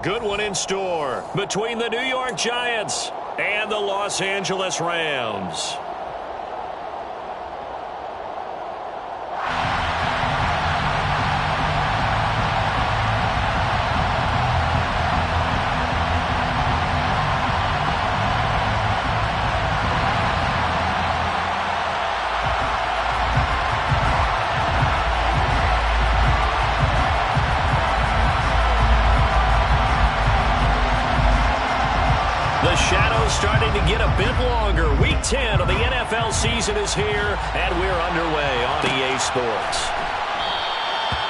Good one in store between the New York Giants and the Los Angeles Rams. The shadow's starting to get a bit longer. Week 10 of the NFL season is here, and we're underway on EA Sports.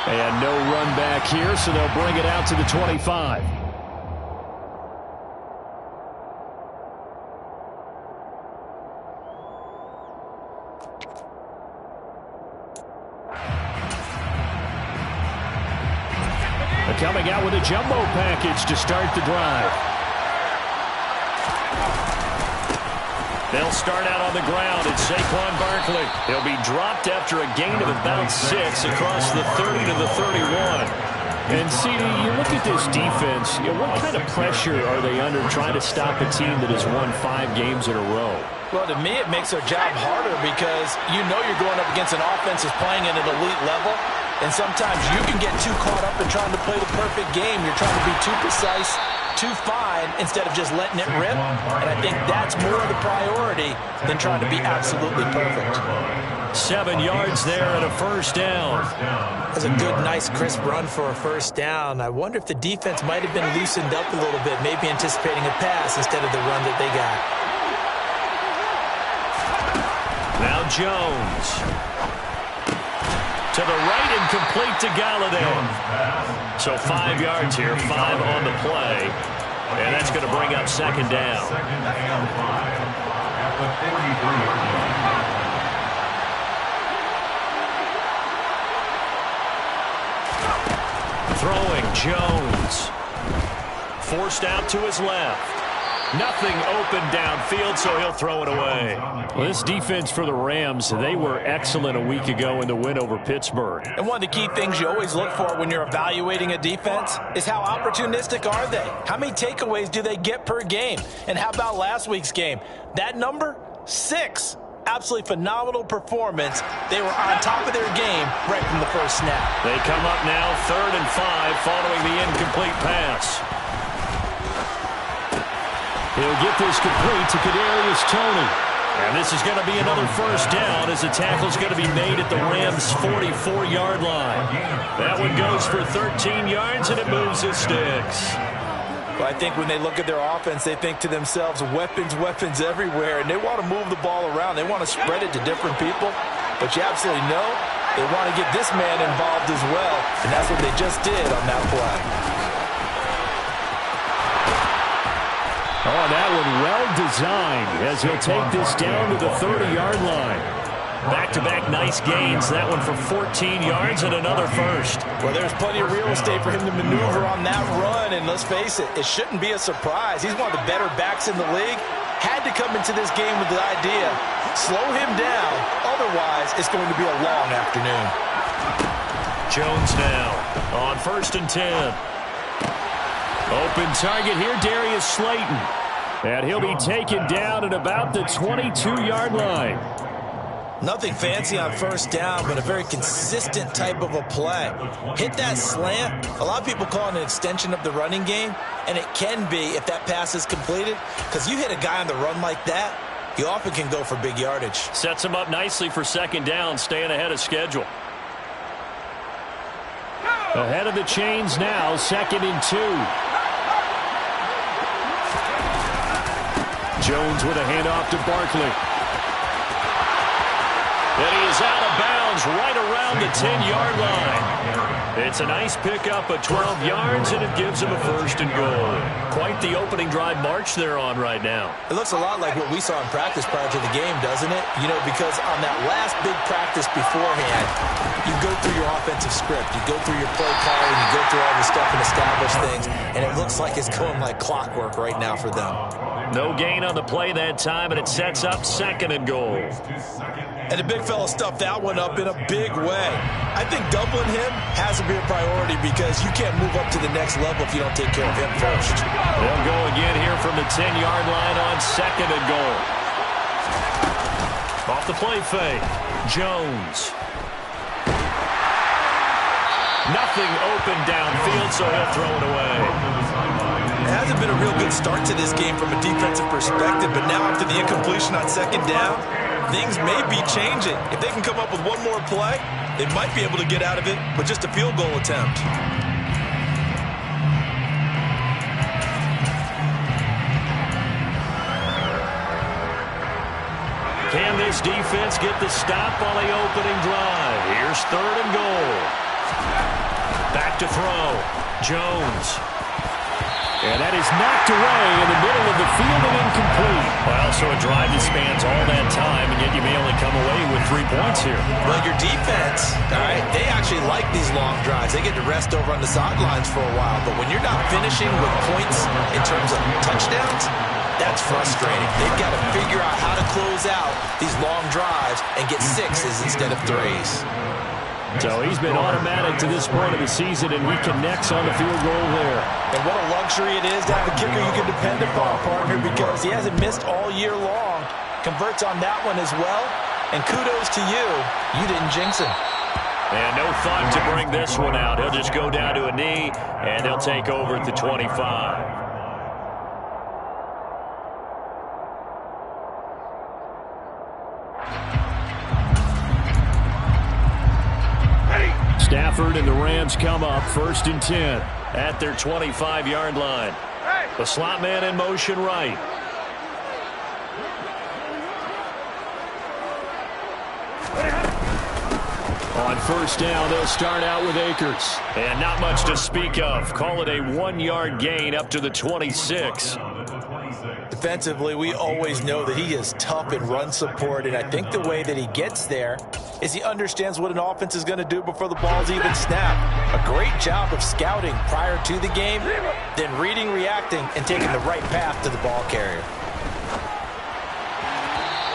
And no run back here, so they'll bring it out to the 25. They're coming out with a jumbo package to start the drive. They'll start out on the ground. It's Saquon Barkley. He'll be dropped after a gain of about 6 across the 30 to the 31. And, CD, you look at this defense, what kind of pressure are they under trying to stop a team that has won 5 games in a row? Well, to me, it makes their job harder because you know you're going up against an offense that's playing at an elite level. And sometimes you can get too caught up in trying to play the perfect game. You're trying to be too precise, too fine, instead of just letting it rip. And I think that's more of the priority than trying to be absolutely perfect. 7 yards there and a first down. That's a good, nice, crisp run for a first down. I wonder if the defense might have been loosened up a little bit, maybe anticipating a pass instead of the run that they got. Now Jones. To the right and complete to Galladay. So 5 yards here, 5 on the play. And that's going to bring up second down. Throwing Jones. Forced out to his left. Nothing open downfield, so he'll throw it away. Well, this defense for the Rams, they were excellent a week ago in the win over Pittsburgh. And one of the key things you always look for when you're evaluating a defense is how opportunistic are they? How many takeaways do they get per game? And how about last week's game? That number? 6. Absolutely phenomenal performance. They were on top of their game right from the first snap. They come up now 3rd and 5 following the incomplete pass. He'll get this complete to Kadarius Toney. And this is going to be another first down as the tackle's going to be made at the Rams' 44-yard line. That one goes for 13 yards, and it moves his sticks. Well, I think when they look at their offense, they think to themselves, weapons, weapons everywhere, and they want to move the ball around. They want to spread it to different people. But you absolutely know they want to get this man involved as well, and that's what they just did on that play. Oh, that one well designed as he'll take this down to the 30-yard line. Back-to-back nice gains. That one for 14 yards and another first. Well, there's plenty of real estate for him to maneuver on that run, and let's face it, it shouldn't be a surprise. He's one of the better backs in the league. Had to come into this game with the idea, slow him down, otherwise it's going to be a long afternoon. Jones now on 1st and 10. Open target here, Darius Slayton. And he'll be taken down at about the 22-yard line. Nothing fancy on first down, but a very consistent type of a play. Hit that slant. A lot of people call it an extension of the running game, and it can be if that pass is completed, because you hit a guy on the run like that, you often can go for big yardage. Sets him up nicely for second down, staying ahead of schedule. Ahead of the chains now, 2nd and 2. Jones with a handoff to Barkley. And he is out of bounds right around the 10-yard line. It's a nice pickup of 12 yards, and it gives him a 1st and goal. Quite the opening drive march they're on right now. It looks a lot like what we saw in practice prior to the game, doesn't it? You know, because on that last big practice beforehand, you go through your offensive script. You go through your play calling. You go through all this stuff and establish things. And it looks like it's going like clockwork right now for them. No gain on the play that time, and it sets up 2nd and goal. And the big fella stuffed that one up in a big way. I think doubling him has to be a priority because you can't move up to the next level if you don't take care of him first. They'll go again here from the 10-yard line on 2nd and goal. Off the play fake. Jones. Nothing open downfield, so he'll throw it away. It hasn't been a real good start to this game from a defensive perspective, but now after the incompletion on 2nd down, things may be changing. If they can come up with one more play, they might be able to get out of it with just a field goal attempt. Can this defense get the stop on the opening drive? Here's 3rd and goal. Back to throw. Jones. And that is knocked away in the middle of the field and incomplete. Well, so a drive that spans all that time, and yet you may only come away with 3 points here. Well, your defense, all right, they actually like these long drives. They get to rest over on the sidelines for a while. But when you're not finishing with points in terms of touchdowns, that's frustrating. They've got to figure out how to close out these long drives and get 6s instead of 3s. So he's been automatic to this point of the season, and he connects on the field goal there. And what a luxury it is to have a kicker you can depend upon, partner, because he hasn't missed all year long. Converts on that one as well. And kudos to you. You didn't jinx him. And no thought to bring this one out. He'll just go down to a knee, and they'll take over at the 25. Stafford and the Rams come up 1st and 10. At their 25-yard line. The slot man in motion right. On 1st down, they'll start out with Akers. And not much to speak of. Call it a 1-yard gain up to the 26. Defensively, we always know that he is tough in run support, and I think the way that he gets there is he understands what an offense is going to do before the ball's even snapped. A great job of scouting prior to the game, then reading, reacting, and taking the right path to the ball carrier.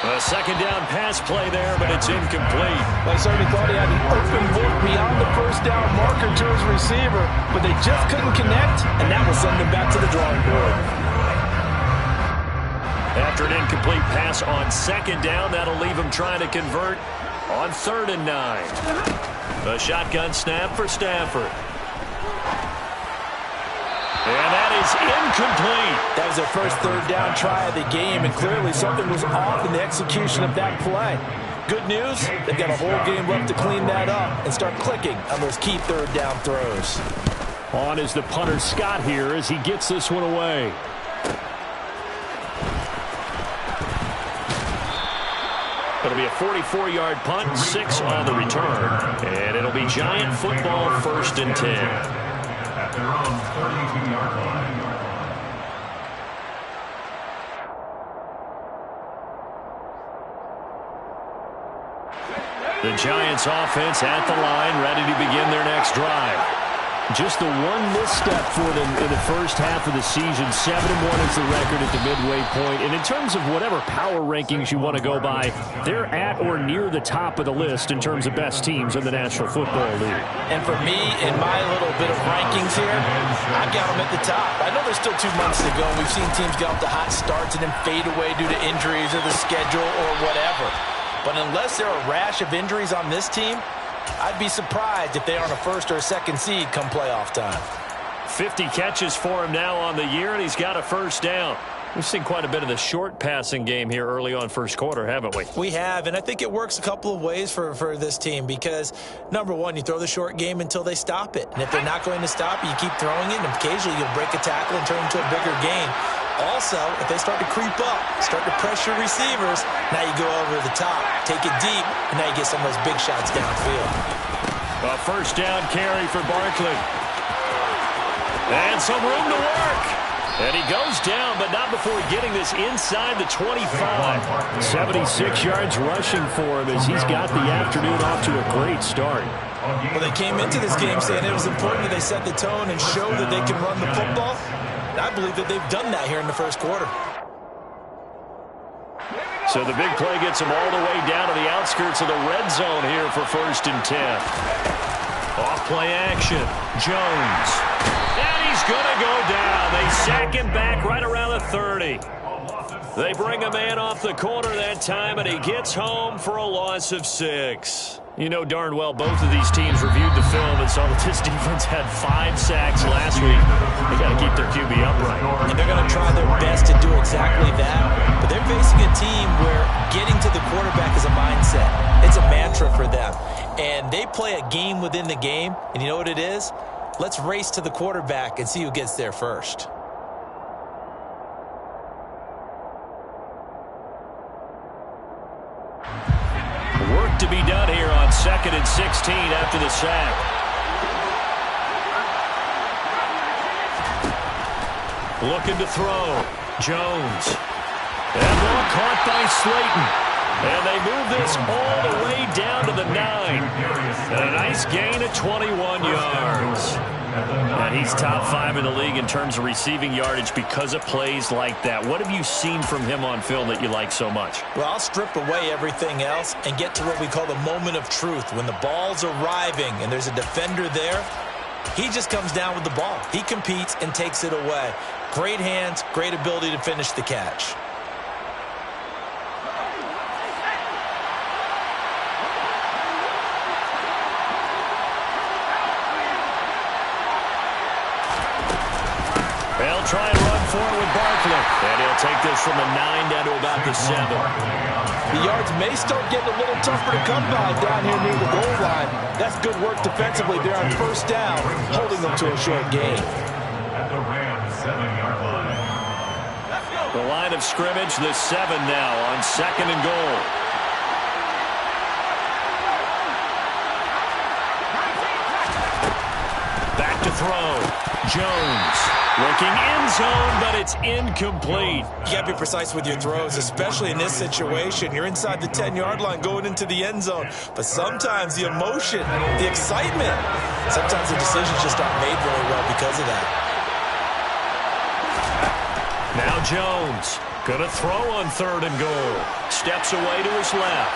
A 2nd down pass play there, but it's incomplete. I certainly thought he had an open look beyond the 1st down marker to his receiver, but they just couldn't connect, and that will send them back to the drawing board. After an incomplete pass on 2nd down, that'll leave him trying to convert on 3rd and 9. A shotgun snap for Stafford. And that is incomplete. That was their first 3rd down try of the game, and clearly something was off in the execution of that play. Good news, they've got a whole game left to clean that up and start clicking on those key 3rd down throws. On is the punter Scott here as he gets this one away. It'll be a 44-yard punt, 6 on the return. And it'll be Giant football 1st and 10. At their own 32-yard line. The Giants offense at the line, ready to begin their next drive. Just the one misstep for them in the first half of the season. 7-1 is the record at the midway point. And in terms of whatever power rankings you want to go by, they're at or near the top of the list in terms of best teams in the National Football League. And for me, in my little bit of rankings here, I've got them at the top. I know there's still 2 months to go. We've seen teams get off to hot starts and then fade away due to injuries or the schedule or whatever. But unless there are a rash of injuries on this team, I'd be surprised if they aren't a 1st or a 2nd seed come playoff time. 50 catches for him now on the year, and he's got a 1st down. We've seen quite a bit of the short passing game here early on 1st quarter, haven't we? We have, and I think it works a couple of ways for this team because, number one, you throw the short game until they stop it. And if they're not going to stop it, you keep throwing it, and occasionally you'll break a tackle and turn it into a bigger gain. Also, if they start to creep up, start to pressure receivers, now you go over the top, take it deep, and now you get some of those big shots downfield. A 1st down carry for Barkley. And some room to work. And he goes down, but not before getting this inside the 25. 76 yards rushing for him as he's got the afternoon off to a great start. Well, they came into this game saying it was important that they set the tone and show that they can run the football. And I believe that they've done that here in the first quarter. So the big play gets them all the way down to the outskirts of the red zone here for 1st and 10. Off-play action. Jones. And he's going to go down. They sack him back right around the 30. They bring a man off the corner that time, and he gets home for a loss of 6. You know darn well both of these teams reviewed the film and saw that this defense had 5 sacks last week. They got to keep their QB upright. And they're going to try their best to do exactly that. But they're facing a team where getting to the quarterback is a mindset. It's a mantra for them. And they play a game within the game. And you know what it is? Let's race to the quarterback and see who gets there first. Work to be done here on 2nd and 16 after the sack. Looking to throw. Jones. That ball caught by Slayton. And they move this all the way down to the 9. And a nice gain of 21 yards. And he's top 5 in the league in terms of receiving yardage because of plays like that. What have you seen from him on film that you like so much? Well, I'll strip away everything else and get to what we call the moment of truth. When the ball's arriving and there's a defender there, he just comes down with the ball. He competes and takes it away. Great hands, great ability to finish the catch. They'll try and run forward with Barkley. And he'll take this from the 9 down to about the 7. The yards may start getting a little tougher to come by down here near the goal line. That's good work defensively there on 1st down, holding them to a short gain. At the Rams 7-yard line. The line of scrimmage, the 7 now on 2nd and goal. Back to throw. Jones. Looking end zone, but it's incomplete. You got to be precise with your throws, especially in this situation. You're inside the 10-yard line going into the end zone. But sometimes the emotion, the excitement, sometimes the decisions just aren't made very well because of that. Now Jones going to throw on 3rd and goal. Steps away to his left.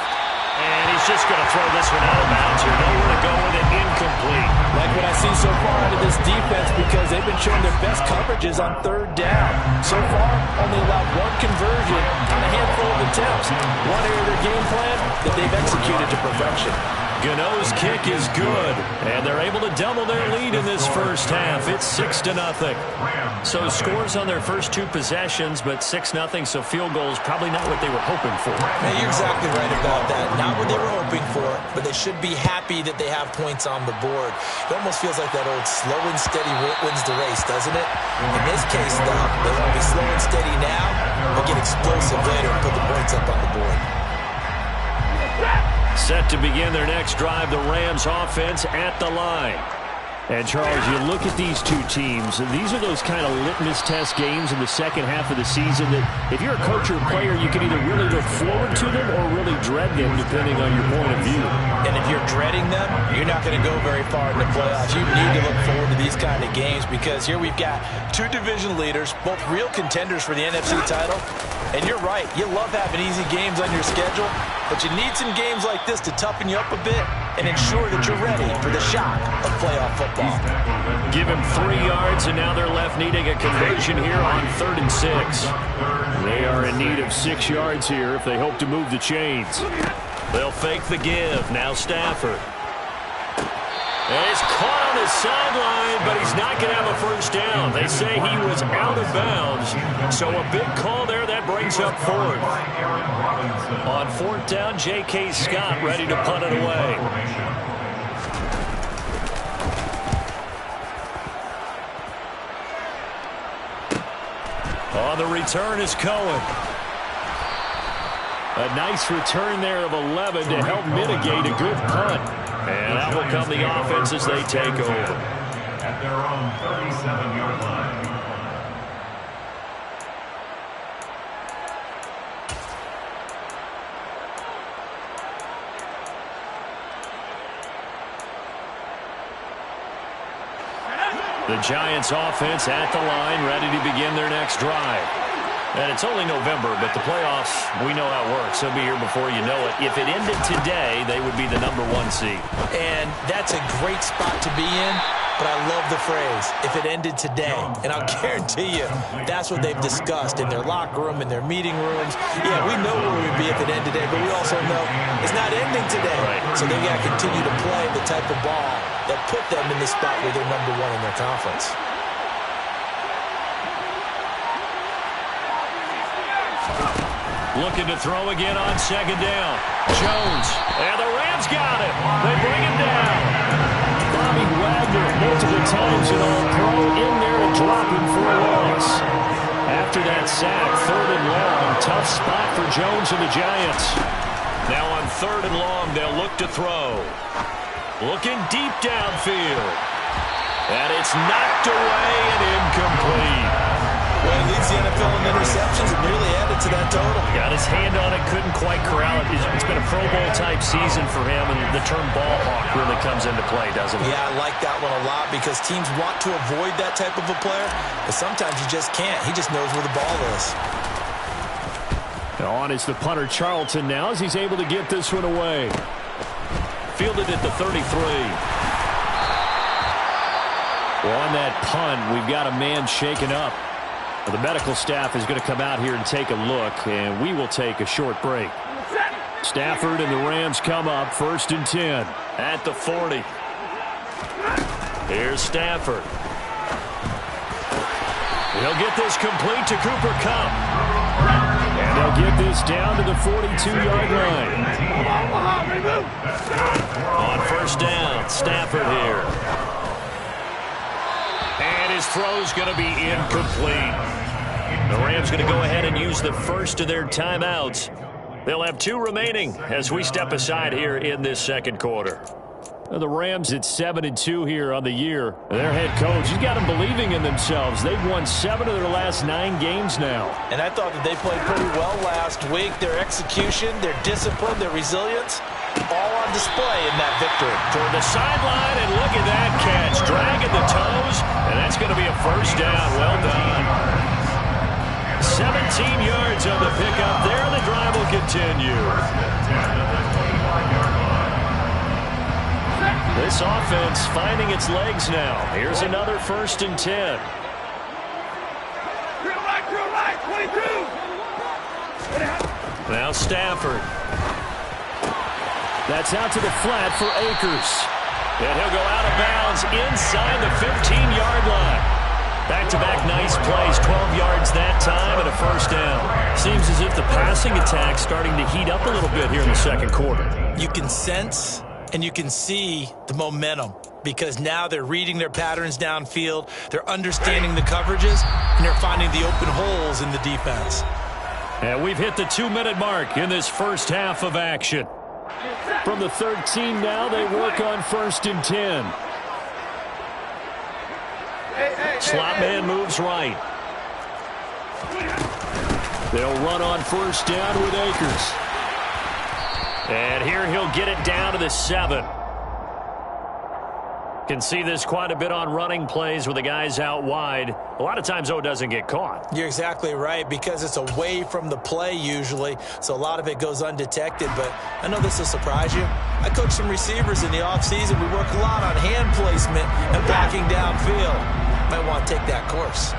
And he's just going to throw this one out of bounds here. Nowhere to go with it, incomplete. Like what I see so far out of this defense because they've been showing their best coverages on 3rd down. So far, only allowed 1 conversion on a handful of attempts. One area of their game plan that they've executed to perfection. Gano's kick is good, and they're able to double their lead in this first half. It's 6-0. So scores on their first 2 possessions, but 6-0, so field goals probably not what they were hoping for. Man, you're exactly right about that. Not what they were hoping for, but they should be happy that they have points on the board. It almost feels like that old slow and steady wins the race, doesn't it? In this case, though, they want to be slow and steady now, but get explosive later and put the points up on the board. Set to begin their next drive, the Rams offense at the line. And, Charles, you look at these 2 teams, and these are those kind of litmus test games in the second half of the season that if you're a coach or a player, you can either really look forward to them or really dread them, depending on your point of view. And if you're dreading them, you're not going to go very far in the playoffs. You need to look forward to these kind of games because here we've got 2 division leaders, both real contenders for the NFC title. And you're right, you love having easy games on your schedule, but you need some games like this to toughen you up a bit and ensure that you're ready for the shock of playoff football. Give him 3 yards, and now they're left needing a conversion here on 3rd and 6. They are in need of 6 yards here if they hope to move the chains. They'll fake the give. Now Stafford. And he's caught on the sideline, but he's not going to have a first down. They say he was out of bounds. So a big call there. That brings up 4th. On 4th down, J.K. Scott ready to punt it away. On the return is Cohen. A nice return there of 11 to help mitigate a good punt. And out will come the offense as they take over. At their own 37-yard line. The Giants offense at the line, ready to begin their next drive. And it's only November, but the playoffs, we know how it works. They'll be here before you know it. If it ended today, they would be the #1 seed. And that's a great spot to be in, but I love the phrase, if it ended today. And I'll guarantee you, that's what they've discussed in their locker room, in their meeting rooms. Yeah, we know where we'd be if it ended today, but we also know it's not ending today. Right. So they've got to continue to play the type of ball that put them in the spot where they're #1 in their conference. Looking to throw again on second down. Jones. And the Rams got him. They bring him down. Bobby Wagner multiple times in All-Pro in there and dropping for a loss. After that sack, 3rd and long. Tough spot for Jones and the Giants. Now on 3rd and long, they'll look to throw. Looking deep downfield. And it's knocked away and incomplete. Well, he leads the NFL in interceptions and nearly added to that total. Got his hand on it, couldn't quite corral it. It's been a Pro Bowl-type season for him, and the term ball hawk really comes into play, doesn't it? Yeah, I like that one a lot because teams want to avoid that type of a player, but sometimes you just can't. He just knows where the ball is. On is the punter Charlton now as he's able to get this one away. Fielded at the 33. Well, on that punt, we've got a man shaken up. The medical staff is going to come out here and take a look, and we will take a short break. Stafford and the Rams come up 1st and 10. At the 40. Here's Stafford. He'll get this complete to Cooper Kupp. And they'll get this down to the 42-yard line. On 1st down, Stafford here. And his throw's going to be incomplete. The Rams going to go ahead and use the first of their timeouts. They'll have 2 remaining as we step aside here in this second quarter. The Rams at 7-2 here on the year. Their head coach, he's got them believing in themselves. They've won 7 of their last 9 games now. And I thought that they played pretty well last week. Their execution, their discipline, their resilience, all on display in that victory. Toward the sideline, and look at that catch. Dragging the toes, and that's going to be a 1st down. Well done. 17 yards on the pickup there. The drive will continue. This offense finding its legs now. Here's another 1st and 10. Now Stafford. That's out to the flat for Akers. And he'll go out of bounds inside the 15-yard line. Back-to-back nice plays, 12 yards that time and a 1st down. Seems as if the passing attack's starting to heat up a little bit here in the second quarter. You can sense and you can see the momentum because now they're reading their patterns downfield, they're understanding the coverages, and they're finding the open holes in the defense. And we've hit the 2-minute mark in this first half of action. From the 13 now, they work on 1st and 10. Slot man moves right. They'll run on 1st down with Akers. And here he'll get it down to the 7. Can see this quite a bit on running plays with the guys out wide. A lot of times, though, it doesn't get caught. You're exactly right because it's away from the play usually, so a lot of it goes undetected. But I know this will surprise you. I coach some receivers in the offseason. We work a lot on hand placement and blocking downfield. Might want to take that course.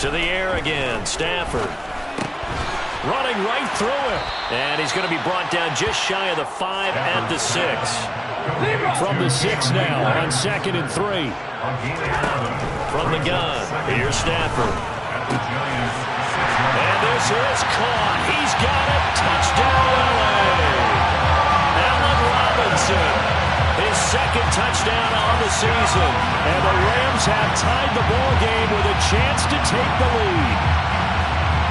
To the air again, Stafford. Running right through him. And he's going to be brought down just shy of the 5 at the 6. From the 6 now on 2nd and 3. From the gun, here's Stafford. And this is caught. He's got it. Touchdown, LA. Allen Robinson. His 2nd touchdown on the season. And the Rams have tied the ball game with a chance to take the lead.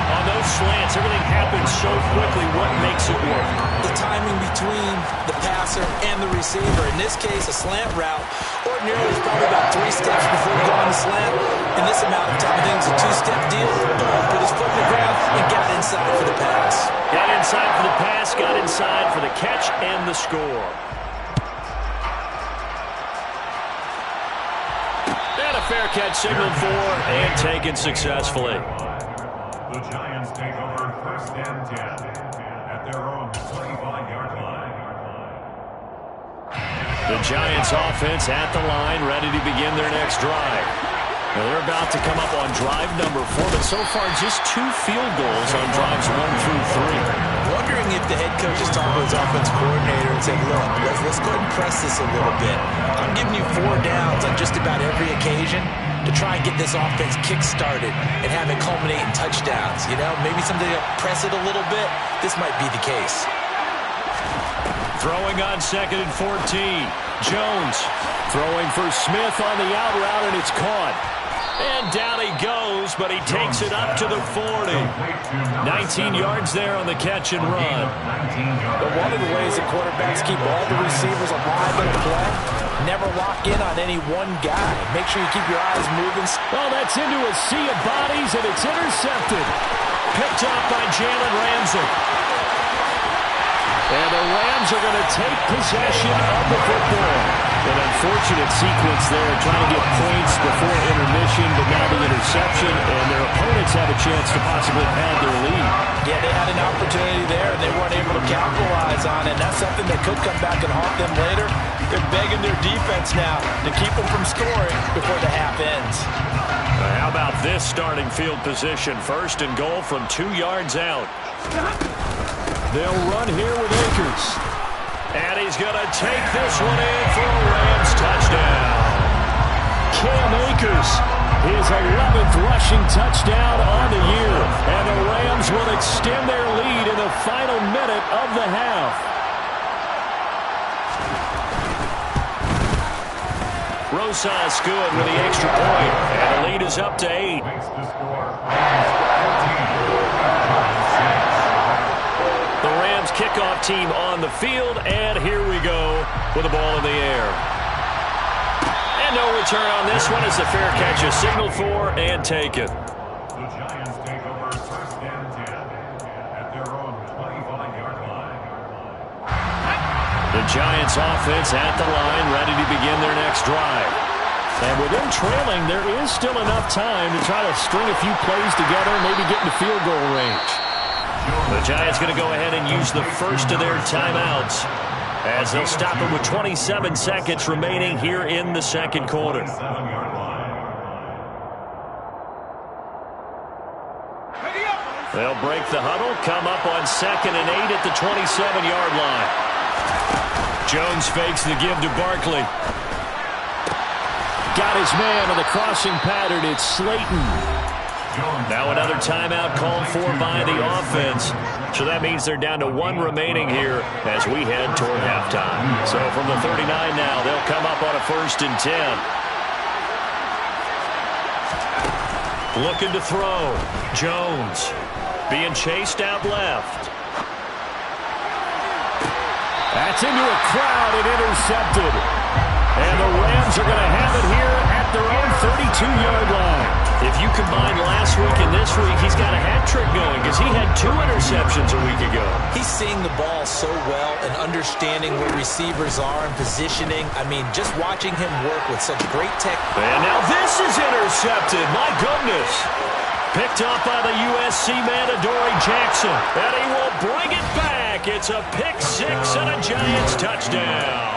On those slants, everything happens so quickly. What makes it work? The timing between the passer and the receiver. In this case, a slant route. Ordinarily, it's probably about 3 steps before you go on the slant. In this amount of time, I think it's a 2-step deal. Boom, put his foot in the ground and got inside for the pass. Got inside for the pass, got inside for the catch and the score. fair catch signaled for and taken successfully. The Giants take over 1st and 10 at their own 25-yard line. The Giants offense at the line, ready to begin their next drive. Now they're about to come up on drive number 4, but so far just 2 field goals on drives 1 through 3. Wondering if the head coach is talking to his offense coordinator and said, look, let's go ahead and press this a little bit. I'm giving you 4 downs on just about every occasion to try and get this offense kick-started and have it culminate in touchdowns. You know, maybe something to press it a little bit. This might be the case. Throwing on 2nd and 14. Jones throwing for Smith on the out route, and it's caught. And down he goes, but he takes it up to the 40. 19 yards there on the catch and run. But one of the ways that quarterbacks keep all the receivers alive in a play, never lock in on any one guy. Make sure you keep your eyes moving. Well, that's into a sea of bodies, and it's intercepted. Picked up by Jalen Ramsey. And the Rams are going to take possession of the football. An unfortunate sequence there, trying to get points before intermission, but now the interception, and their opponents have a chance to possibly pad their lead. Yeah, they had an opportunity there, and they weren't able to capitalize on it. And that's something that could come back and haunt them later. They're begging their defense now to keep them from scoring before the half ends. How about this starting field position? 1st and goal from 2 yards out. They'll run here with Akers. And he's going to take this one in for a Rams touchdown. Cam Akers, his 11th rushing touchdown on the year. And the Rams will extend their lead in the final minute of the half. Rosas good with the extra point. And the lead is up to 8. The Rams kickoff team on the field, and here we go with the ball in the air. And no return on this one as the fair catch is signaled for and taken. The Giants take over 1st and 10 at their own 25-yard line. The Giants offense at the line, ready to begin their next drive. And with them trailing, there is still enough time to try to string a few plays together, maybe get into field goal range. The Giants going to go ahead and use the first of their timeouts as they'll stop it with 27 seconds remaining here in the 2nd quarter. They'll break the huddle, come up on 2nd and 8 at the 27-yard line. Jones fakes the give to Barkley. Got his man on the crossing pattern. It's Slayton. Now another timeout called for by the offense. So that means they're down to 1 remaining here as we head toward halftime. So from the 39 now, they'll come up on a 1st and 10. Looking to throw. Jones being chased out left. That's into a crowd and intercepted. And the Rams are going to have it here at their own 32-yard line. If you combine last week and this week, he's got a hat trick going because he had 2 interceptions a week ago. He's seeing the ball so well and understanding where receivers are and positioning. I mean, just watching him work with such great tech. And now this is intercepted. My goodness. Picked up by the USC man, Adoree Jackson. And he will bring it back. It's a pick 6 and a Giants touchdown.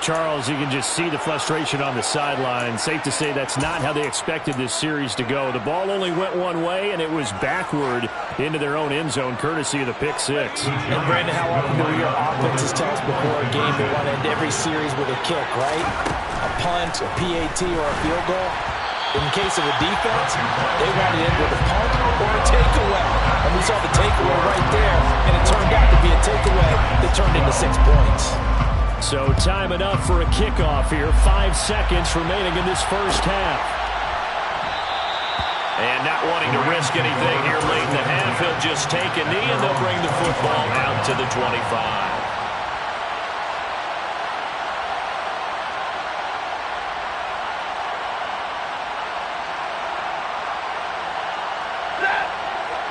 Charles, you can just see the frustration on the sideline. Safe to say that's not how they expected this series to go. The ball only went one way, and it was backward into their own end zone, courtesy of the pick 6. And Brandon, how often do your offenses tell us before a game they want to end every series with a kick, right? A punt, a PAT, or a field goal? In the case of a defense, they want to end with a punt or a takeaway. And we saw the takeaway right there, and it turned out to be a takeaway that turned into 6 points. So time enough for a kickoff here. 5 seconds remaining in this first half. And not wanting to risk anything here late in the half, he'll just take a knee and they'll bring the football out to the 25.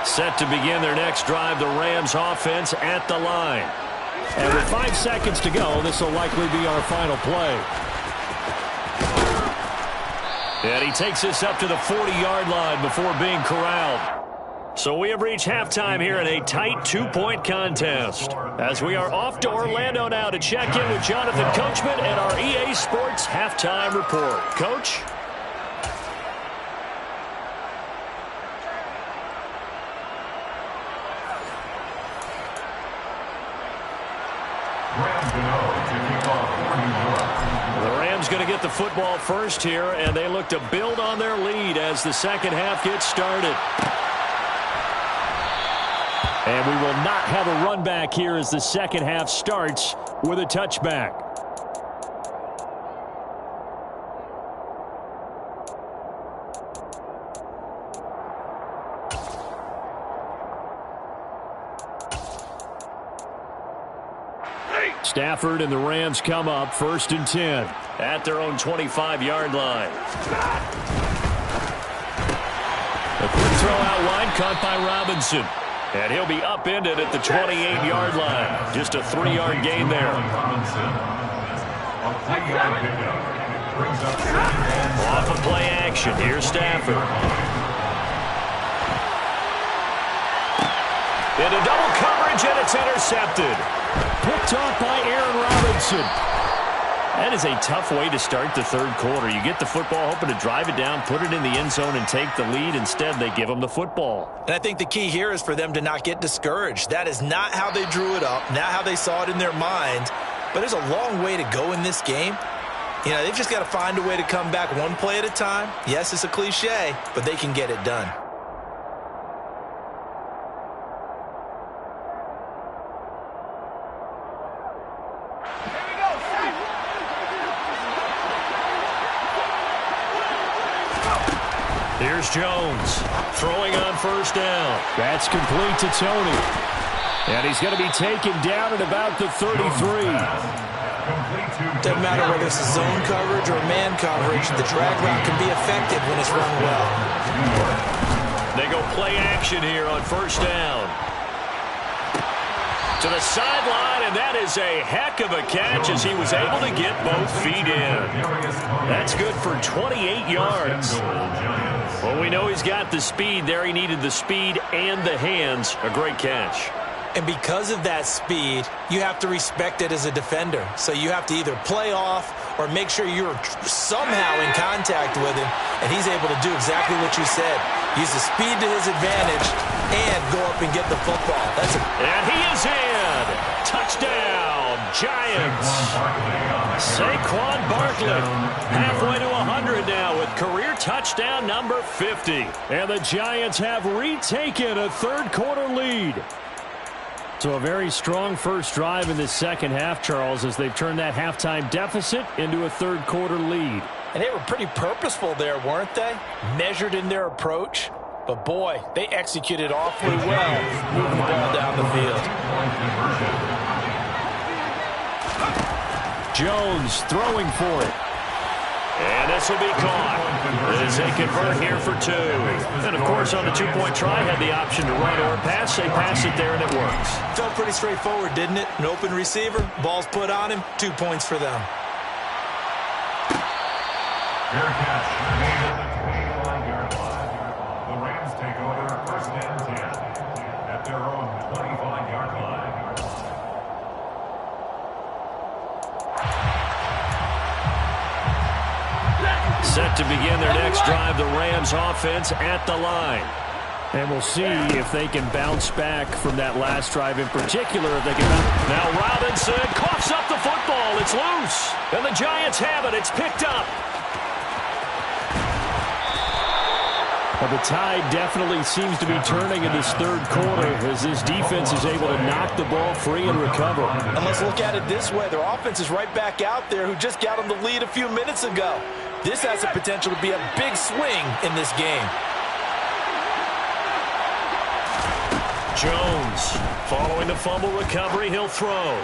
Set to begin their next drive, the Rams offense at the line. And with 5 seconds to go, this will likely be our final play. And he takes this up to the 40-yard line before being corralled. So we have reached halftime here in a tight 2-point contest. As we are off to Orlando now to check in with Jonathan Coachman and our EA Sports Halftime Report. Coach? The Rams going to get the football first here, and they look to build on their lead as the second half gets started. And we will not have a run back here as the second half starts with a touchback. Stafford and the Rams come up 1st and 10 at their own 25-yard line. A quick throw out wide caught by Robinson. And he'll be upended at the 28-yard line. Just a 3-yard gain there. Off of play action. Here's Stafford. Into double coverage, and it's intercepted. Picked off by Aaron Robinson. That is a tough way to start the third quarter. You get the football, hoping to drive it down, put it in the end zone, and take the lead. Instead, they give them the football. And I think the key here is for them to not get discouraged. That is not how they drew it up, not how they saw it in their mind. But there's a long way to go in this game. You know, they've just got to find a way to come back one play at a time. Yes, it's a cliche, but they can get it done. Here's Jones throwing on 1st down. That's complete to Tony. And he's going to be taken down at about the 33. Doesn't matter whether it's zone coverage or man coverage, the drag route can be effective when it's run well. They go play action here on 1st down. To the sideline, and that is a heck of a catch as he was able to get both feet in. That's good for 28 yards. Well, we know he's got the speed there. He needed the speed and the hands. A great catch. And because of that speed, you have to respect it as a defender. So you have to either play off or make sure you're somehow in contact with him, and he's able to do exactly what you said. Use the speed to his advantage and go up and get the football. And he is in. Touchdown, Giants. Saquon Barkley halfway to 100 now with career touchdown number 50. And the Giants have retaken a third quarter lead. So a very strong first drive in this second half, Charles, as they've turned that halftime deficit into a third quarter lead. And they were pretty purposeful there, weren't they? Measured in their approach. But, boy, they executed awfully well moving the ball down the field. Jones throwing for it. And this will be caught as they convert here for 2. And, of course, on the 2-point try, had the option to run or pass. They pass it there, and it works. Felt pretty straightforward, didn't it? An open receiver, ball's put on him, 2 points for them. Fair catch made at the 25-yard line. The Rams take over 1st and 10 at their own 25-yard line. Set to begin their next drive, the Rams offense at the line. And we'll see if they can bounce back from that last drive in particular. If they can bounce. Now Robinson coughs up the football. It's loose. And the Giants have it. It's picked up. Well, the tide definitely seems to be turning in this third quarter as this defense is able to knock the ball free and recover. And let's look at it this way. Their offense is right back out there who just got them the lead a few minutes ago. This has the potential to be a big swing in this game. Jones following the fumble recovery. He'll throw.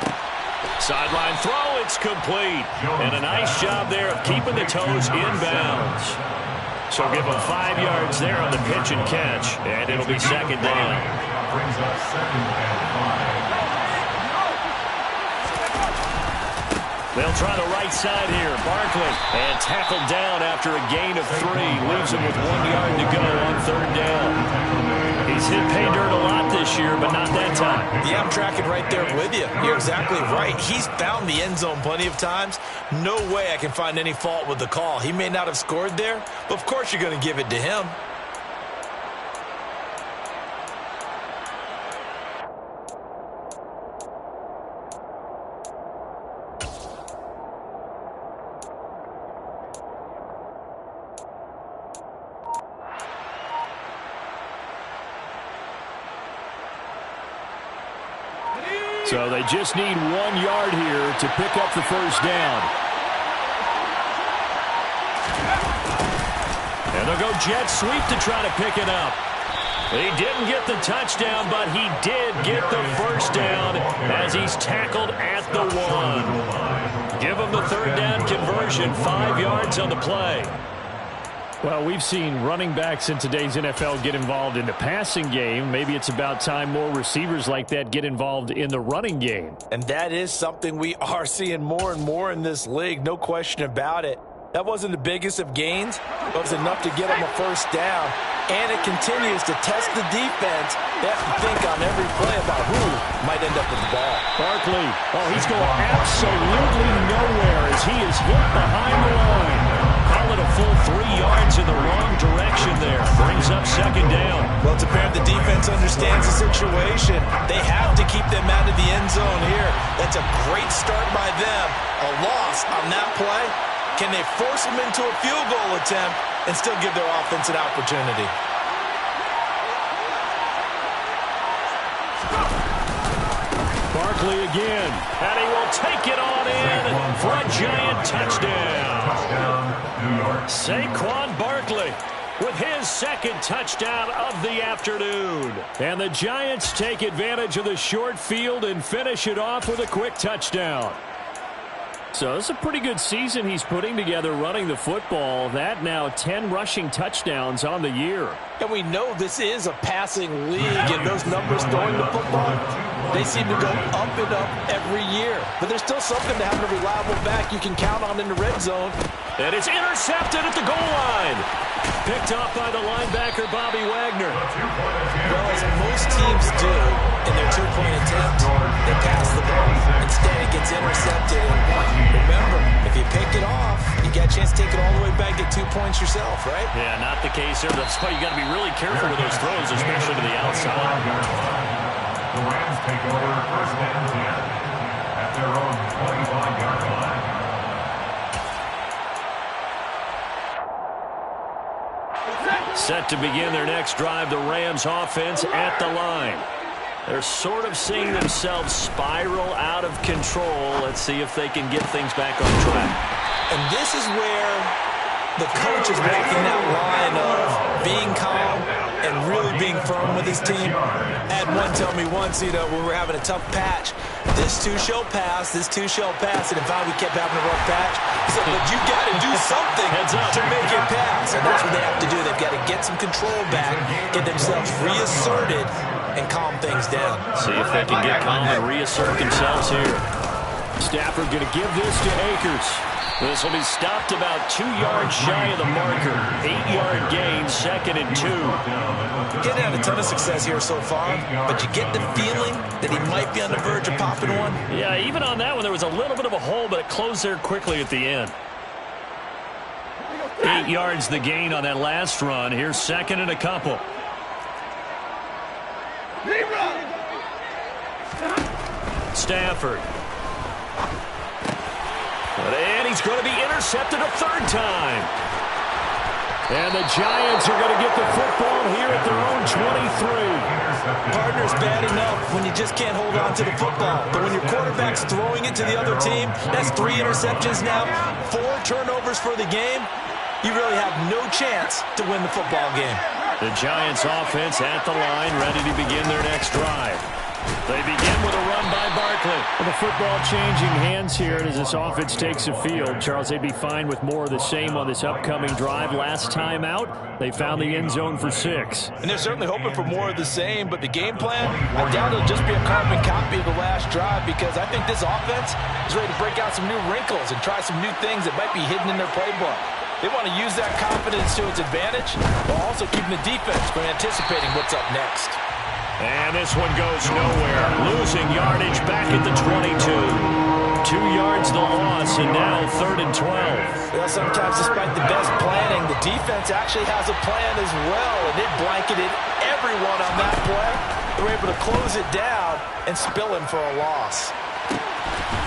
Sideline throw. It's complete. And a nice job there of keeping the toes inbounds. So give him 5 yards there on the pitch and catch. And it'll be 2nd down. Brings up 2nd and 5. They'll try the right side here. Barkley, and tackled down after a gain of 3. Leaves him with 1 yard to go on 3rd down. He's hit pay dirt a lot this year, but not that time. Yeah, I'm tracking right there with you. You're exactly right. He's found the end zone plenty of times. No way I can find any fault with the call. He may not have scored there, but of course you're going to give it to him. So they just need 1 yard here to pick up the first down. And they'll go jet sweep to try to pick it up. He didn't get the touchdown, but he did get the first down as he's tackled at the 1. Give him the 3rd down conversion, 5 yards on the play. Well, we've seen running backs in today's NFL get involved in the passing game. Maybe it's about time more receivers like that get involved in the running game. And that is something we are seeing more and more in this league, no question about it. That wasn't the biggest of gains, but it was enough to get them a first down. And it continues to test the defense. They have to think on every play about who might end up with the ball. Barkley, he's going absolutely nowhere as he is hit behind the line. Call it a full 3 yards in the wrong direction there. Brings up 2nd down. Well, it's apparent the defense understands the situation. They have to keep them out of the end zone here. That's a great start by them. A loss on that play. Can they force them into a field goal attempt and still give their offense an opportunity? Barkley again. And he will take it on in for a giant touchdown. Saquon Barkley with his 2nd touchdown of the afternoon. And the Giants take advantage of the short field and finish it off with a quick touchdown. So it's a pretty good season he's putting together running the football. That now 10 rushing touchdowns on the year. And we know this is a passing league, and those numbers throwing the football, they seem to go up and up every year. But there's still something to having a reliable back you can count on in the red zone. And it's intercepted at the goal line. Picked off by the linebacker, Bobby Wagner. Well, as most teams do in their 2-point attempt, they pass the ball. Instead, it gets intercepted. And remember, if you pick it off, you got a chance to take it all the way back, get 2 points yourself, right? Yeah, not the case here. That's why you got to be really careful with those throws, especially to the outside. The Rams take over 1st and 10 at their own 25-yard line. Set to begin their next drive, the Rams offense at the line. They're sort of seeing themselves spiral out of control. Let's see if they can get things back on track. And this is where the coach is walking that line of being calm and really being firm with his team. I had one tell me once, when we're having a tough patch, this too shall pass, this too shall pass. And if we kept having a rough patch, he said, but you got to do something to make it pass. And that's what they have to do. They've got to get some control back, get themselves reasserted, and calm things down. See if they can get calm and reassert themselves here. Stafford going to give this to Akers. This will be stopped about 2 yards shy of the marker. 8-yard gain, 2nd and 2. Getting had a ton of success here so far, but you get the feeling that he might be on the verge of popping one. Yeah, even on that one, there was a little bit of a hole, but it closed there quickly at the end. 8 yards the gain on that last run. Here's 2nd and a couple. Stafford. And he's going to be intercepted a 3rd time. And the Giants are going to get the football here at their own 23. Partner's bad enough when you just can't hold on to the football. But when your quarterback's throwing it to the other team, that's 3 interceptions now, 4 turnovers for the game. You really have no chance to win the football game. The Giants offense at the line, ready to begin their next drive. They begin with a run by Barkley. Barkley. Well, the football changing hands here, and as this offense takes the field, Charles, they'd be fine with more of the same on this upcoming drive. Last time out, they found the end zone for 6. And they're certainly hoping for more of the same, but the game plan, I doubt it'll just be a carbon copy of the last drive, because I think this offense is ready to break out some new wrinkles and try some new things that might be hidden in their playbook. They want to use that confidence to its advantage, while also keeping the defense from anticipating what's up next. And this one goes nowhere. Losing yardage back at the 22. 2 yards the loss, and now 3rd and 12. Well, sometimes despite the best planning, the defense actually has a plan as well, and it blanketed everyone on that play. They were able to close it down and spill him for a loss.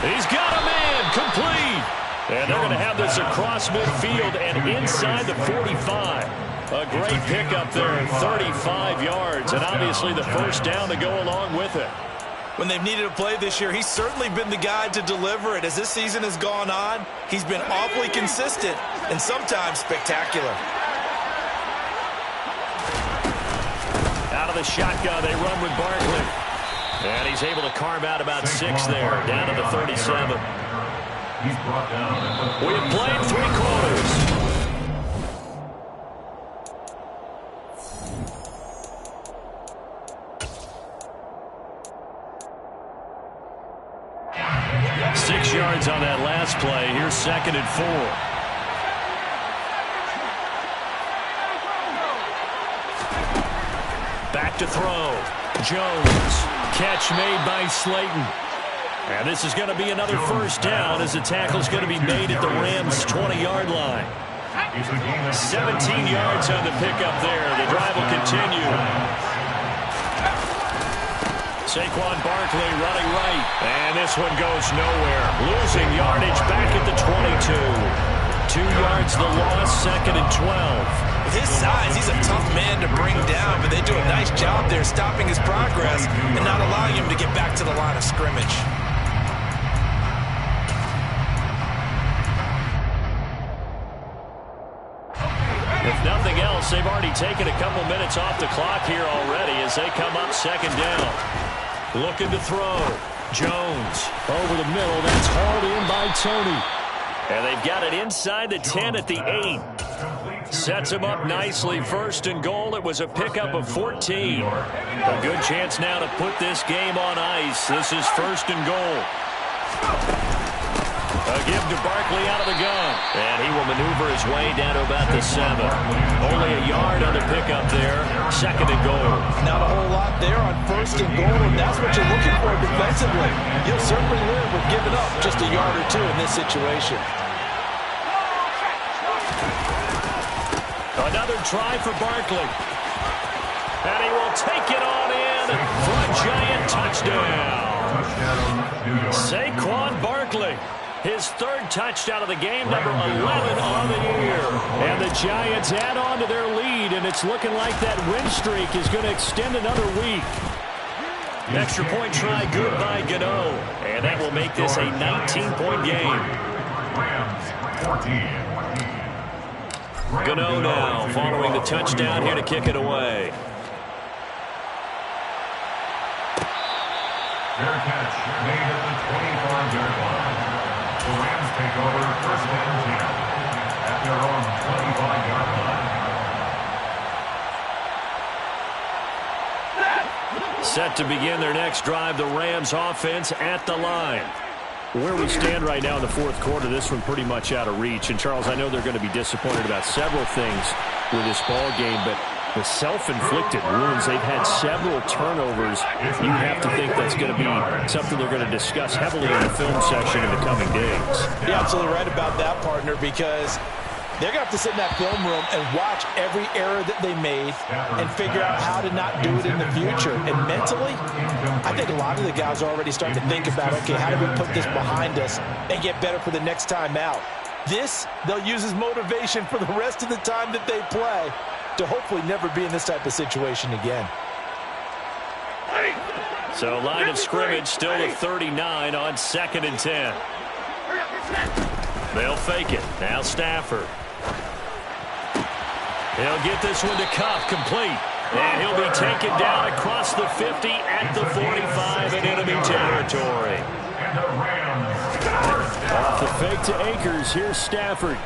He's got a man, complete. And they're going to have this across midfield and inside the 45. A great pickup there, 35 yards, and obviously the first down to go along with it. When they've needed a play this year, he's certainly been the guy to deliver it. As this season has gone on, he's been awfully consistent and sometimes spectacular. Out of the shotgun, they run with Barkley. And he's able to carve out about 6 there, down to the 37. He's brought down. We've played 3 quarters. Yards on that last play. Here's 2nd and 4. Back to throw. Jones. Catch made by Slayton. And this is going to be another first down as the tackle's going to be made at the Rams' 20-yard line. 17 yards on the pickup there. The drive will continue. Saquon Barkley running right. And this one goes nowhere. Losing yardage back at the 22. 2 yards the loss, 2nd and 12. With his size, he's a tough man to bring down, but they do a nice job there stopping his progress and not allowing him to get back to the line of scrimmage. If nothing else, they've already taken a couple minutes off the clock here already as they come up 2nd down. Looking to throw. Jones over the middle. That's hauled in by Tony. And they've got it inside the 10 at the 8. Sets him up nicely. 1st and goal. It was a pickup of 14. A good chance now to put this game on ice. This is 1st and goal. A give to Barkley out of the gun. And he will maneuver his way down to about the 7. Only a yard on the pickup there. 2nd and goal. Not a whole lot there on 1st and goal, and that's what you're looking for defensively. You'll certainly live with giving up just a yard or 2 in this situation. Another try for Barkley. And he will take it on in for a giant touchdown. Saquon Barkley. His 3rd touchdown of the game, number 11 on the year. And the Giants add on to their lead, and it's looking like that win streak is going to extend another week. Extra point try good by Gano. And that will make this a 19-point game. Gano now following the touchdown here to kick it away. Fair catch made at the 25-yard line. The Rams take over 1st and 10 at their own 25-yard line. Set to begin their next drive, the Rams offense at the line. Where we stand right now in the 4th quarter, this one pretty much out of reach. And, Charles, I know they're going to be disappointed about several things with this ball game, but the self-inflicted wounds, they've had several turnovers. You have to think that's going to be something they're going to discuss heavily in the film session in the coming days. You're absolutely right about that, partner, because they're going to have to sit in that film room and watch every error that they made and figure out how to not do it in the future. And mentally, I think a lot of the guys are already starting to think about, okay, how do we put this behind us and get better for the next time out? This, they'll use as motivation for the rest of the time that they play to hopefully never be in this type of situation again. So line of scrimmage still to 39 on 2nd and 10. They'll fake it. Now Stafford. He'll get this one to Cup, complete. And he'll be taken down across the 50 at the 45 in enemy territory. And the Rams. Off the fake to Akers. Here's Stafford.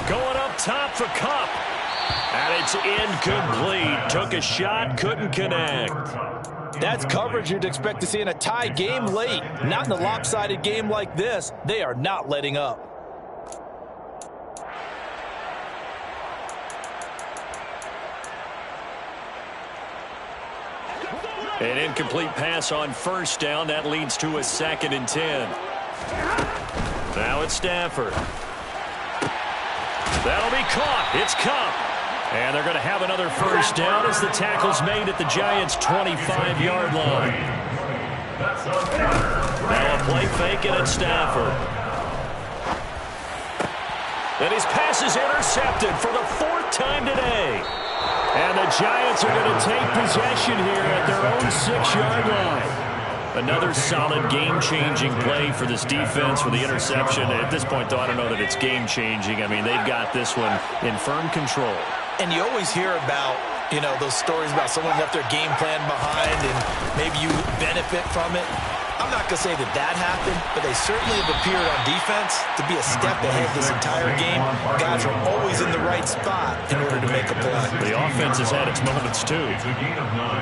Going up top for Kupp. And it's incomplete. Took a shot, couldn't connect. That's coverage you'd expect to see in a tie game late. Not in a lopsided game like this. They are not letting up. An incomplete pass on first down. That leads to a 2nd and 10. Now it's Stafford. That'll be caught. It's Kupp. And they're going to have another first down as the tackle's made at the Giants' 25-yard line. Now a play fake, and it's Stafford. And his pass is intercepted for the 4th time today. And the Giants are going to take possession here at their own 6-yard line. Another solid game-changing play for this defense with the interception. At this point, though, I don't know that it's game-changing. I mean, they've got this one in firm control. And you always hear about, those stories about someone left their game plan behind and maybe you benefit from it. I'm not going to say that happened, but they certainly have appeared on defense to be a step ahead this entire game. Guys are always in the right spot in order to make a play. The offense has had its moments, too.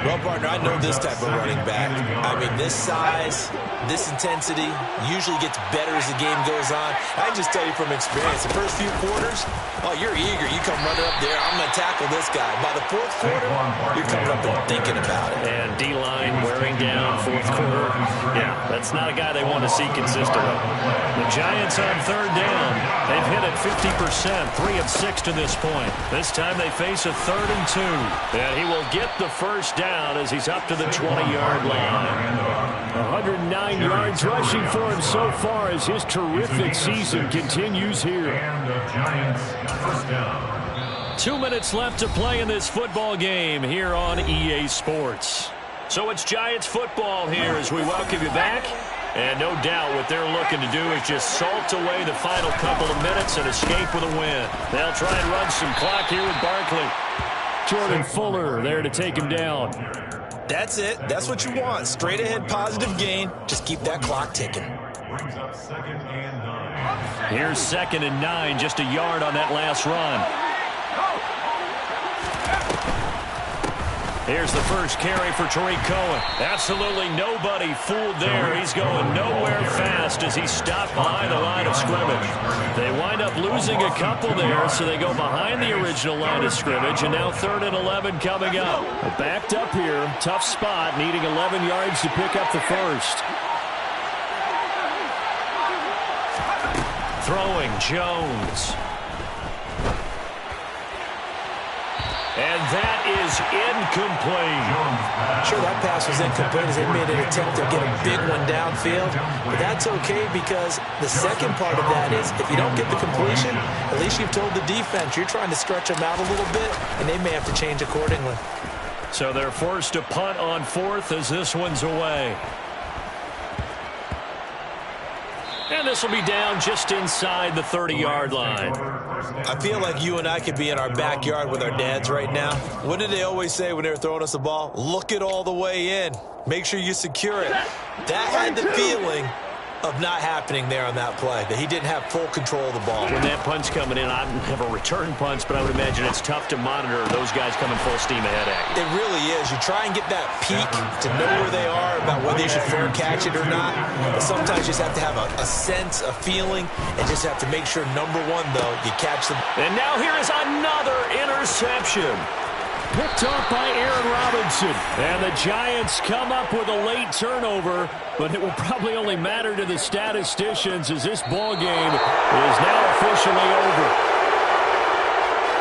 Well, partner, I know this type of running back. I mean, this size, this intensity usually gets better as the game goes on. I can just tell you from experience, the first few quarters, you're eager. You come running up there, I'm going to tackle this guy. By the 4th quarter, you're coming up and thinking about it. And D-line wearing down 4th quarter. Yeah, that's not a guy they want to see consistently. The Giants on 3rd down. They've hit it 50%, 3 of 6 to this point. This time they face a 3rd and 2. And he will get the first down as he's up to the 20-yard line. 109 yards rushing for him so far as his terrific season continues here. And the Giants first down. 2 minutes left to play in this football game here on EA Sports. So it's Giants football here as we welcome you back. And no doubt what they're looking to do is just salt away the final couple of minutes and escape with a win. They'll try and run some clock here with Barkley. Jordan Fuller there to take him down. That's it. That's what you want. Straight ahead positive gain. Just keep that clock ticking. Brings up 2nd and 9. Here's 2nd and 9, just a yard on that last run. Here's the first carry for Tariq Cohen. Absolutely nobody fooled there. He's going nowhere fast as he's stopped behind the line of scrimmage. They wind up losing a couple there, so they go behind the original line of scrimmage, and now 3rd and 11 coming up. Backed up here, tough spot, needing 11 yards to pick up the first. Throwing Jones. And that is incomplete. Sure, that pass was incomplete as they made an attempt to get a big one downfield. But that's okay because the second part of that is if you don't get the completion, at least you've told the defense you're trying to stretch them out a little bit, and they may have to change accordingly. So they're forced to punt on 4th as this one's away. And this will be down just inside the 30-yard line. I feel like you and I could be in our backyard with our dads right now. What did they always say when they were throwing us the ball? Look it all the way in. Make sure you secure it. That had the feeling of not happening there on that play, that he didn't have full control of the ball. When that punt's coming in, I don't have a return punch, but I would imagine it's tough to monitor those guys coming full steam ahead at you. It really is. You try and get that peek to know where they are, about whether you should fair catch it or not. But sometimes you just have to have a sense, a feeling, and just have to make sure, number one, though, you catch them. And now here is another interception. Picked off by Aaron Robinson. And the Giants come up with a late turnover, but it will probably only matter to the statisticians as this ball game is now officially over.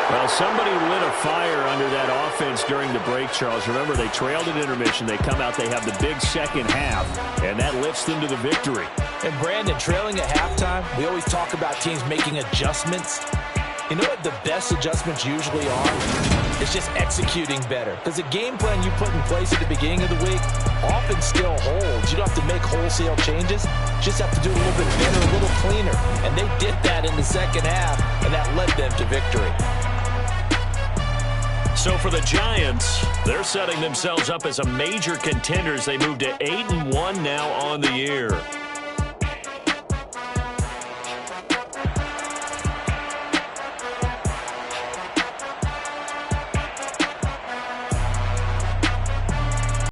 Well, somebody lit a fire under that offense during the break, Charles. Remember, they trailed at intermission. They come out, they have the big second half, and that lifts them to the victory. And, Brandon, trailing at halftime, we always talk about teams making adjustments. You know what the best adjustments usually are? It's just executing better. Because the game plan you put in place at the beginning of the week often still holds. You don't have to make wholesale changes. You just have to do a little bit better, a little cleaner. And they did that in the second half, and that led them to victory. So for the Giants, they're setting themselves up as a major contender as they move to 8-1 now on the year.